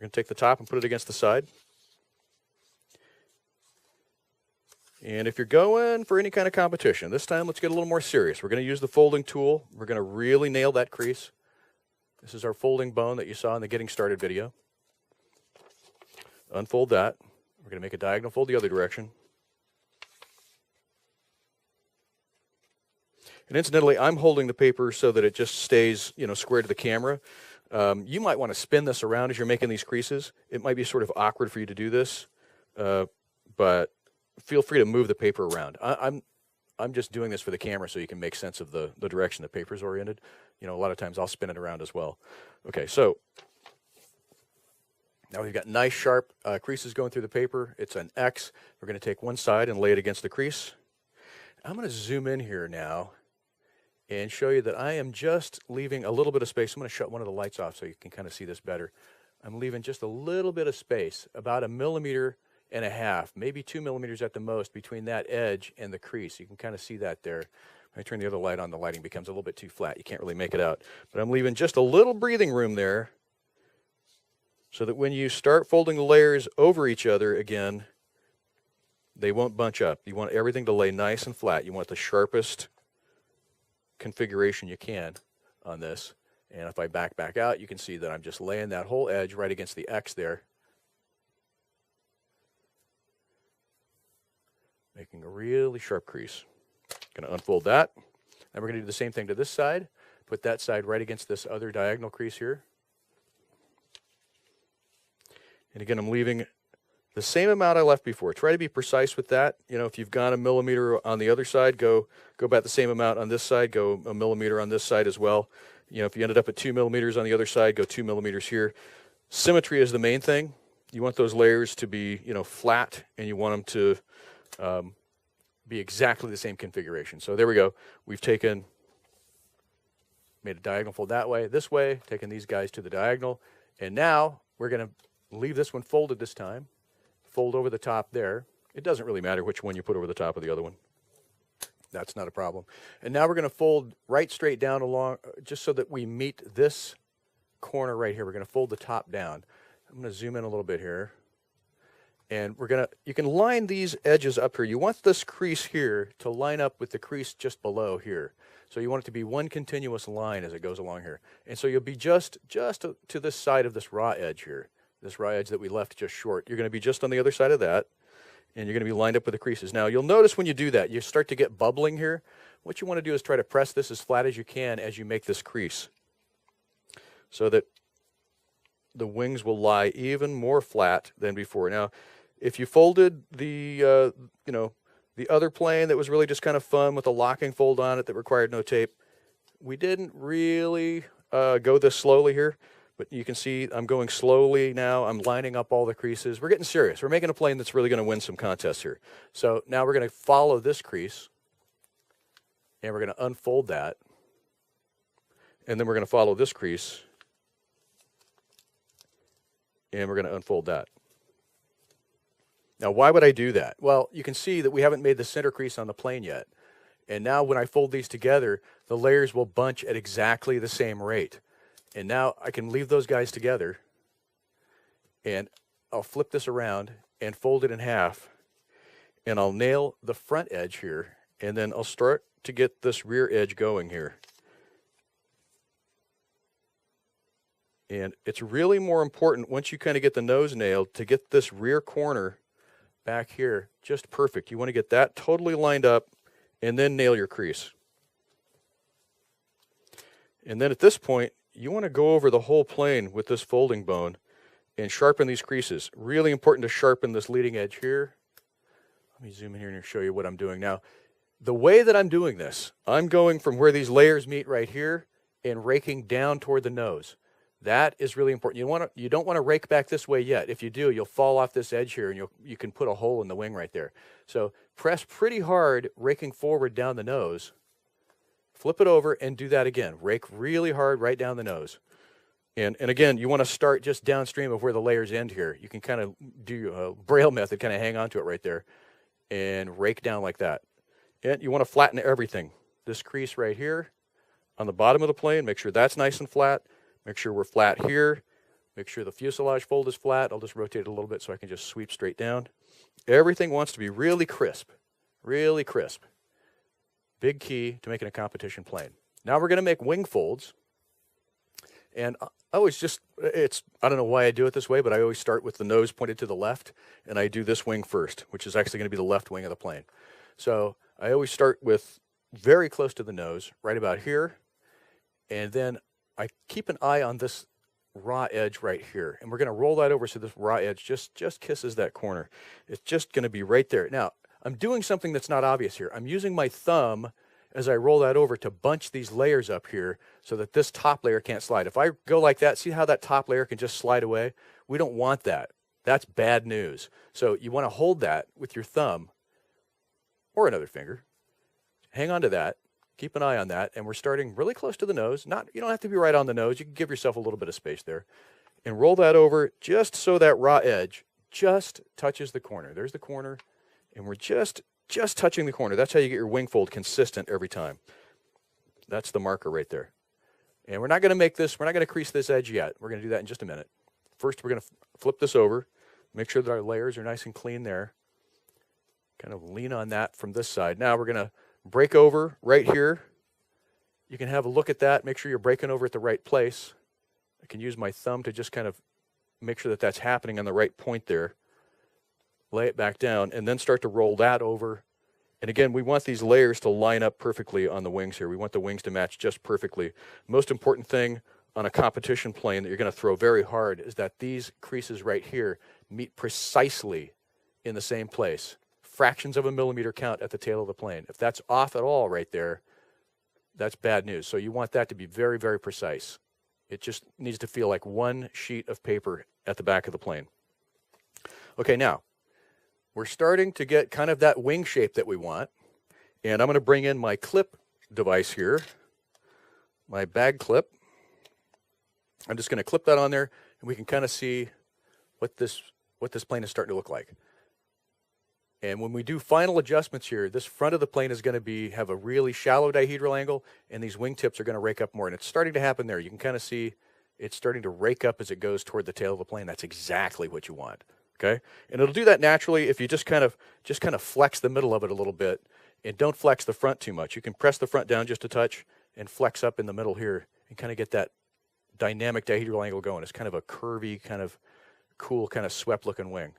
We're going to take the top and put it against the side. And if you're going for any kind of competition, this time let's get a little more serious. We're going to use the folding tool. We're going to really nail that crease. This is our folding bone that you saw in the Getting Started video. Unfold that. We're going to make a diagonal fold the other direction. And incidentally, I'm holding the paper so that it just stays, square to the camera. You might want to spin this around as you're making these creases. It might be sort of awkward for you to do this, but feel free to move the paper around. I'm just doing this for the camera so you can make sense of the direction the paper's oriented. A lot of times I'll spin it around as well. Okay, so now we've got nice sharp creases going through the paper. It's an X. We're going to take one side and lay it against the crease. I'm going to zoom in here now and show you that I am just leaving a little bit of space. I'm going to shut one of the lights off so you can kind of see this better. I'm leaving just a little bit of space, about 1.5 millimeters, maybe 2 millimeters at the most, between that edge and the crease. You can kind of see that there. When I turn the other light on, the lighting becomes a little bit too flat. You can't really make it out. But I'm leaving just a little breathing room there so that when you start folding the layers over each other again, they won't bunch up. You want everything to lay nice and flat. You want the sharpest configuration you can on this. And if I back out, you can see that I'm just laying that whole edge right against the X there, making a really sharp crease. Going to unfold that. Then we're going to do the same thing to this side. Put that side right against this other diagonal crease here. And again, I'm leaving the same amount I left before. Try to be precise with that. If you've gone 1 millimeter on the other side, go about the same amount on this side. Go 1 millimeter on this side as well. If you ended up at 2 millimeters on the other side, go 2 millimeters here. Symmetry is the main thing. You want those layers to be, flat, and you want them to be exactly the same configuration. So there we go. We've made a diagonal fold that way, this way, taken these guys to the diagonal, and now we're going to leave this one folded this time. Fold over the top there. It doesn't really matter which one you put over the top of the other one. That's not a problem. And now we're going to fold right straight down along, just so that we meet this corner right here. We're going to fold the top down. I'm going to zoom in a little bit here. And you can line these edges up here. You want this crease here to line up with the crease just below here. So you want it to be one continuous line as it goes along here. And so you'll be just to this side of this raw edge here, this raw edge that we left just short. You're going to be just on the other side of that, and you're going to be lined up with the creases. Now, you'll notice when you do that, you start to get bubbling here. What you want to do is try to press this as flat as you can as you make this crease so that the wings will lie even more flat than before. Now, if you folded the other plane that was really just kind of fun with a locking fold on it that required no tape, we didn't really go this slowly here, but you can see I'm going slowly now. I'm lining up all the creases. We're getting serious. We're making a plane that's really going to win some contests here. So now we're going to follow this crease, and we're going to unfold that, and then we're going to follow this crease, and we're going to unfold that. Now, why would I do that? Well, you can see that we haven't made the center crease on the plane yet. And now when I fold these together, the layers will bunch at exactly the same rate. And now I can leave those guys together, and I'll flip this around and fold it in half, and I'll nail the front edge here, and then I'll start to get this rear edge going here. And it's really more important, once you kind of get the nose nailed, to get this rear corner back here just perfect. You want to get that totally lined up and then nail your crease. And then at this point, you want to go over the whole plane with this folding bone and sharpen these creases. Really important to sharpen this leading edge here. Let me zoom in here and show you what I'm doing now. The way that I'm doing this, I'm going from where these layers meet right here and raking down toward the nose. That is really important. You don't want to rake back this way yet. If you do, you'll fall off this edge here, and you can put a hole in the wing right there. So press pretty hard, raking forward down the nose. Flip it over and do that again. Rake really hard right down the nose. And again, you want to start just downstream of where the layers end here. You can kind of do a Braille method, kind of hang on to it right there, and rake down like that. And you want to flatten everything. This crease right here on the bottom of the plane, make sure that's nice and flat. Make sure we're flat here. Make sure the fuselage fold is flat. I'll just rotate it a little bit so I can just sweep straight down. Everything wants to be really crisp, really crisp. Big key to making a competition plane. Now we're going to make wing folds. And I always just, I don't know why I do it this way, but I always start with the nose pointed to the left, and I do this wing first, which is actually going to be the left wing of the plane. So I always start with very close to the nose, right about here, and then I keep an eye on this raw edge right here, and we're going to roll that over so this raw edge just kisses that corner. It's just going to be right there. Now, I'm doing something that's not obvious here. I'm using my thumb as I roll that over to bunch these layers up here so that this top layer can't slide. If I go like that, see how that top layer can just slide away? We don't want that. That's bad news. So you want to hold that with your thumb or another finger. Hang on to that. Keep an eye on that. And we're starting really close to the nose. You don't have to be right on the nose. You can give yourself a little bit of space there. And roll that over just so that raw edge just touches the corner. There's the corner. And we're just touching the corner. That's how you get your wing fold consistent every time. That's the marker right there. And we're not going to crease this edge yet. We're going to do that in just a minute. First, we're going to flip this over. Make sure that our layers are nice and clean there. Kind of lean on that from this side. Now we're going to break over right here. You can have a look at that. Make sure you're breaking over at the right place. I can use my thumb to just kind of make sure that that's happening on the right point there. Lay it back down, and then start to roll that over. And again, we want these layers to line up perfectly on the wings here. We want the wings to match just perfectly. Most important thing on a competition plane that you're going to throw very hard is that these creases right here meet precisely in the same place. Fractions of a millimeter count at the tail of the plane. If that's off at all right there, that's bad news. So you want that to be very, very precise. It just needs to feel like one sheet of paper at the back of the plane. Okay, now, we're starting to get kind of that wing shape that we want. And I'm going to bring in my clip device here, my bag clip. I'm just going to clip that on there, and we can kind of see what this plane is starting to look like. And when we do final adjustments here, this front of the plane is going to have a really shallow dihedral angle, and these wing tips are going to rake up more. And it's starting to happen there. You can kind of see it's starting to rake up as it goes toward the tail of the plane. That's exactly what you want. Okay, and it'll do that naturally if you just kind of flex the middle of it a little bit, and don't flex the front too much. You can press the front down just a touch and flex up in the middle here and kind of get that dynamic dihedral angle going. It's kind of a curvy, kind of cool, kind of swept looking wing.